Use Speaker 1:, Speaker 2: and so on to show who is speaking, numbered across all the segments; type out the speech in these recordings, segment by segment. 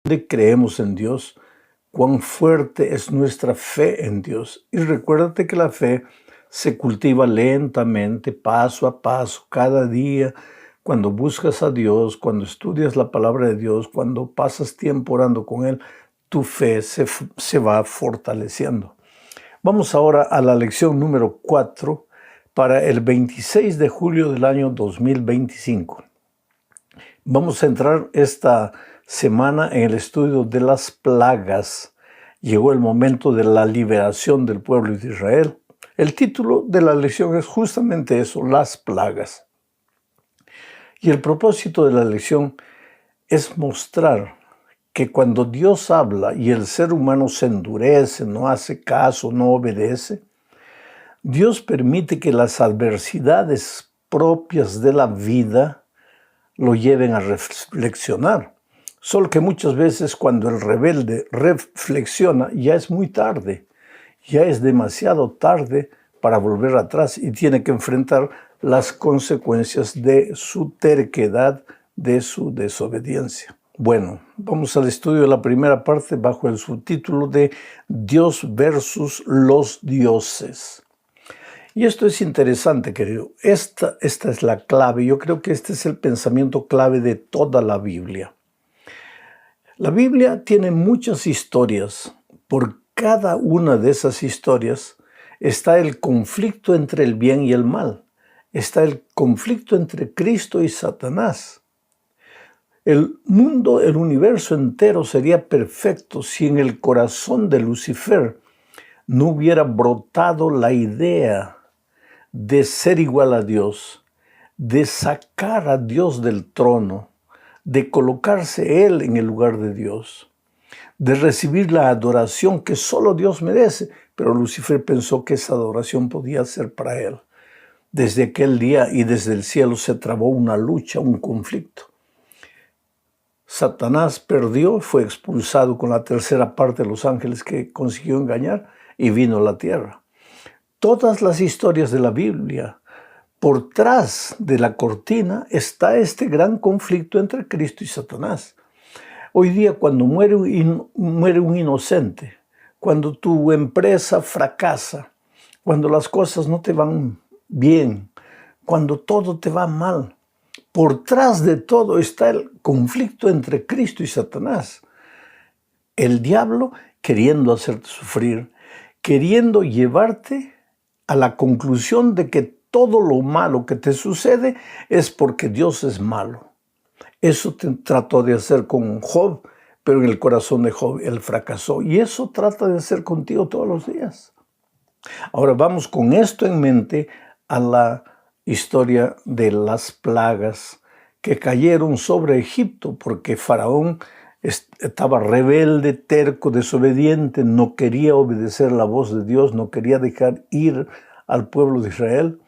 Speaker 1: Creemos en Dios, cuán fuerte es nuestra fe en Dios. Y recuérdate que la fe se cultiva lentamente, paso a paso, cada día, cuando buscas a Dios, cuando estudias la palabra de Dios, cuando pasas tiempo orando con Él, tu fe se va fortaleciendo. Vamos ahora a la lección número 4 para el 26 de julio del año 2025. Vamos a entrar esta semana en el estudio de las plagas. Llegó el momento de la liberación del pueblo de Israel. El título de la lección es justamente eso, las plagas. Y el propósito de la lección es mostrar que cuando Dios habla y el ser humano se endurece, no hace caso, no obedece, Dios permite que las adversidades propias de la vida lo lleven a reflexionar. Solo que muchas veces cuando el rebelde reflexiona ya es muy tarde, ya es demasiado tarde para volver atrás y tiene que enfrentar las consecuencias de su terquedad, de su desobediencia. Bueno, vamos al estudio de la primera parte bajo el subtítulo de Dios versus los dioses. Y esto es interesante, querido. Esta es la clave. Yo creo que este es el pensamiento clave de toda la Biblia. La Biblia tiene muchas historias. Por cada una de esas historias está el conflicto entre el bien y el mal. Está el conflicto entre Cristo y Satanás. El mundo, el universo entero sería perfecto si en el corazón de Lucifer no hubiera brotado la idea de ser igual a Dios, de sacar a Dios del trono, de colocarse Él en el lugar de Dios, de recibir la adoración que solo Dios merece, pero Lucifer pensó que esa adoración podía ser para Él. Desde aquel día y desde el cielo se trabó una lucha, un conflicto. Satanás perdió, fue expulsado con la tercera parte de los ángeles que consiguió engañar y vino a la tierra. Todas las historias de la Biblia, por tras de la cortina está este gran conflicto entre Cristo y Satanás. Hoy día cuando muere un inocente, cuando tu empresa fracasa, cuando las cosas no te van bien, cuando todo te va mal, por tras de todo está el conflicto entre Cristo y Satanás. El diablo queriendo hacerte sufrir, queriendo llevarte a la conclusión de que todo lo malo que te sucede es porque Dios es malo. Eso trató de hacer con Job, pero en el corazón de Job él fracasó. Y eso trata de hacer contigo todos los días. Ahora vamos con esto en mente a la historia de las plagas que cayeron sobre Egipto porque Faraón estaba rebelde, terco, desobediente, no quería obedecer la voz de Dios, no quería dejar ir al pueblo de Israel.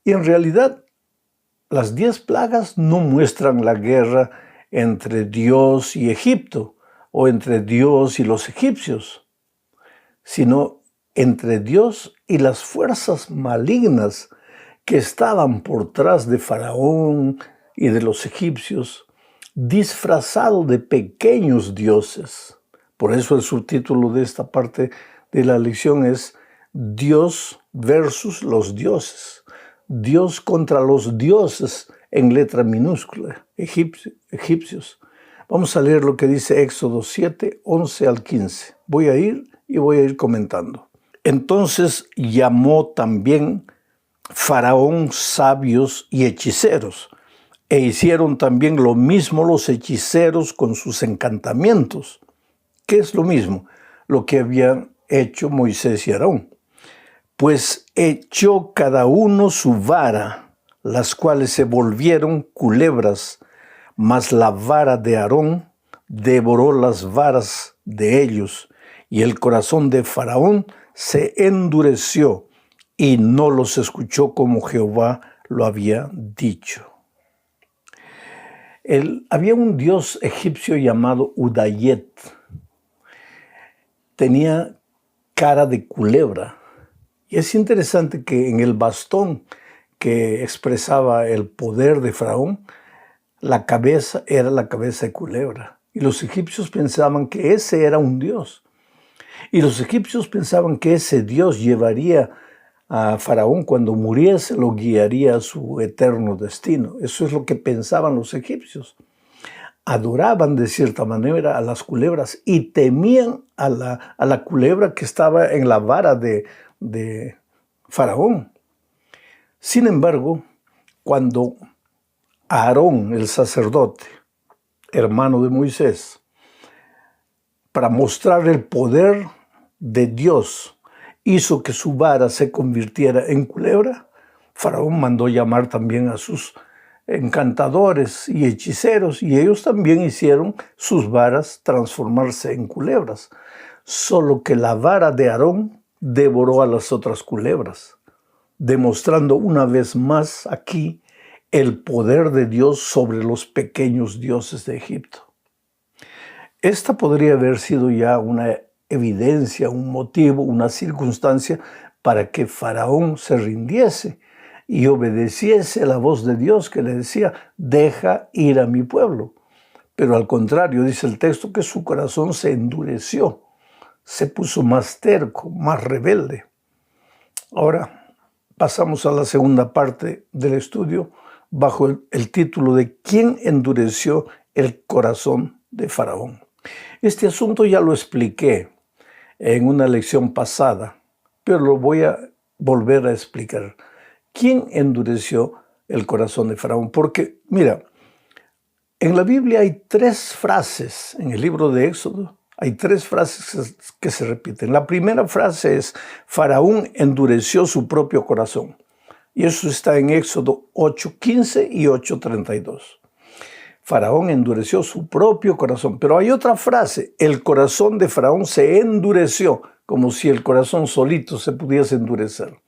Speaker 1: Y en realidad, las 10 plagas no muestran la guerra entre Dios y Egipto o entre Dios y los egipcios, sino entre Dios y las fuerzas malignas que estaban por tras de Faraón y de los egipcios, disfrazado de pequeños dioses. Por eso el subtítulo de esta parte de la lección es Dios versus los dioses. Dios contra los dioses en letra minúscula, egipcios. Vamos a leer lo que dice Éxodo 7, 11 al 15. Voy a ir comentando. Entonces llamó también Faraón sabios y hechiceros, e hicieron también lo mismo los hechiceros con sus encantamientos. ¿Qué es lo mismo? Lo que habían hecho Moisés y Aarón. Pues echó cada uno su vara, las cuales se volvieron culebras, mas la vara de Aarón devoró las varas de ellos, y el corazón de Faraón se endureció, y no los escuchó como Jehová lo había dicho. Había un dios egipcio llamado Udayet. Tenía cara de culebra. Y es interesante que en el bastón que expresaba el poder de Faraón, la cabeza era la cabeza de culebra. Y los egipcios pensaban que ese era un Dios. Y los egipcios pensaban que ese Dios llevaría a Faraón cuando muriese, lo guiaría a su eterno destino. Eso es lo que pensaban los egipcios. Adoraban de cierta manera a las culebras y temían a la culebra que estaba en la vara de Faraón. Sin embargo, cuando Aarón, el sacerdote, hermano de Moisés, para mostrar el poder de Dios, hizo que su vara se convirtiera en culebra, Faraón mandó llamar también a sus encantadores y hechiceros, y ellos también hicieron sus varas transformarse en culebras. Solo que la vara de Aarón devoró a las otras culebras, demostrando una vez más aquí el poder de Dios sobre los pequeños dioses de Egipto. Esta podría haber sido ya una evidencia, un motivo, una circunstancia para que Faraón se rindiese y obedeciese a la voz de Dios que le decía, deja ir a mi pueblo. Pero al contrario, dice el texto que su corazón se endureció, se puso más terco, más rebelde. Ahora pasamos a la segunda parte del estudio bajo el título de ¿Quién endureció el corazón de Faraón? Este asunto ya lo expliqué en una lección pasada, pero lo voy a volver a explicar. ¿Quién endureció el corazón de Faraón? Porque, mira, en la Biblia hay 3 frases, en el libro de Éxodo, hay 3 frases que se repiten. La primera frase es, Faraón endureció su propio corazón. Y eso está en Éxodo 8:15 y 8:32. Faraón endureció su propio corazón. Pero hay otra frase, el corazón de Faraón se endureció, como si el corazón solito se pudiese endurecer,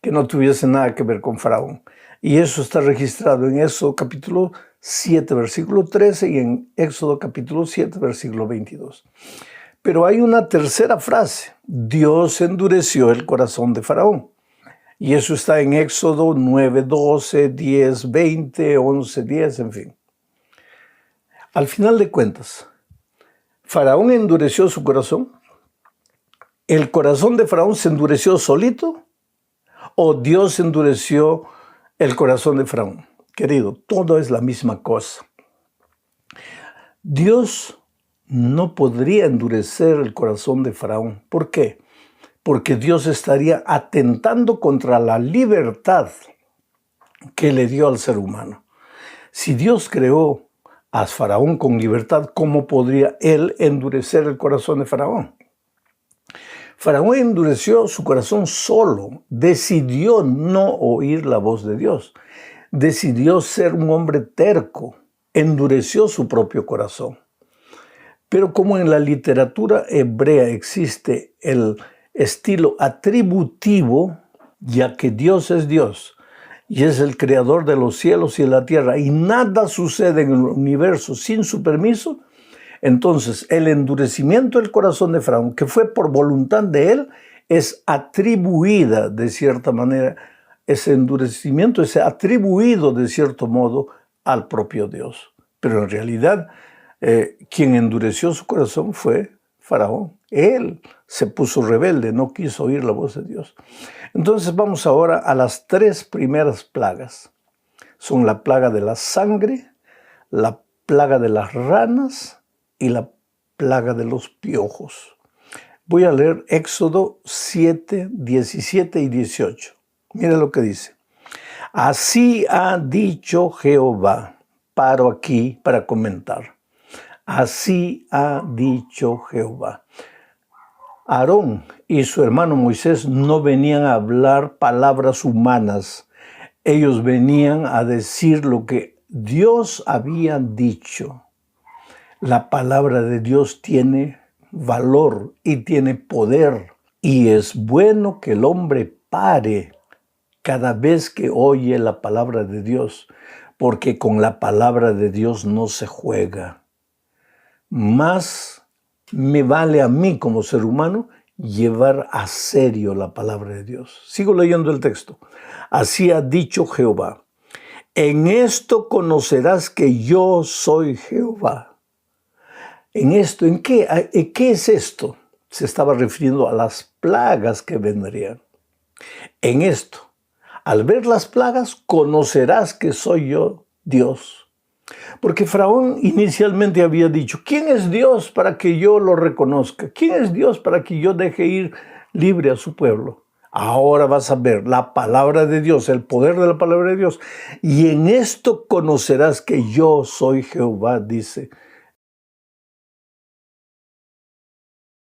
Speaker 1: que no tuviese nada que ver con Faraón. Y eso está registrado en Éxodo capítulo 7, versículo 13 y en Éxodo capítulo 7, versículo 22. Pero hay una tercera frase, Dios endureció el corazón de Faraón. Y eso está en Éxodo 9, 12, 10, 20, 11, 10, en fin. Al final de cuentas, ¿Faraón endureció su corazón? ¿El corazón de Faraón se endureció solito? ¿O Dios endureció el corazón de Faraón? Querido, todo es la misma cosa. Dios no podría endurecer el corazón de Faraón. ¿Por qué? Porque Dios estaría atentando contra la libertad que le dio al ser humano. Si Dios creó a Faraón con libertad, ¿cómo podría él endurecer el corazón de Faraón? Faraón endureció su corazón solo, decidió no oír la voz de Dios, decidió ser un hombre terco, endureció su propio corazón. Pero como en la literatura hebrea existe el estilo atributivo, ya que Dios es Dios y es el creador de los cielos y de la tierra y nada sucede en el universo sin su permiso, entonces el endurecimiento del corazón de Faraón, que fue por voluntad de él, es atribuida de cierta manera, ese endurecimiento es atribuido de cierto modo al propio Dios. Pero en realidad quien endureció su corazón fue Faraón. Él se puso rebelde, no quiso oír la voz de Dios. Entonces vamos ahora a las 3 primeras plagas. Son la plaga de la sangre, la plaga de las ranas y la plaga de los piojos. Voy a leer Éxodo 7, 17 y 18. Mira lo que dice. Así ha dicho Jehová. Paro aquí para comentar. Así ha dicho Jehová. Aarón y su hermano Moisés no venían a hablar palabras humanas. Ellos venían a decir lo que Dios había dicho. La palabra de Dios tiene valor y tiene poder. Y es bueno que el hombre pare cada vez que oye la palabra de Dios, porque con la palabra de Dios no se juega. Más me vale a mí como ser humano llevar a serio la palabra de Dios. Sigo leyendo el texto. Así ha dicho Jehová. En esto conocerás que yo soy Jehová. En esto, ¿qué es esto? Se estaba refiriendo a las plagas que vendrían. En esto, al ver las plagas, conocerás que soy yo, Dios. Porque Faraón inicialmente había dicho, ¿quién es Dios para que yo lo reconozca? ¿Quién es Dios para que yo deje ir libre a su pueblo? Ahora vas a ver la palabra de Dios, el poder de la palabra de Dios. Y en esto conocerás que yo soy Jehová, dice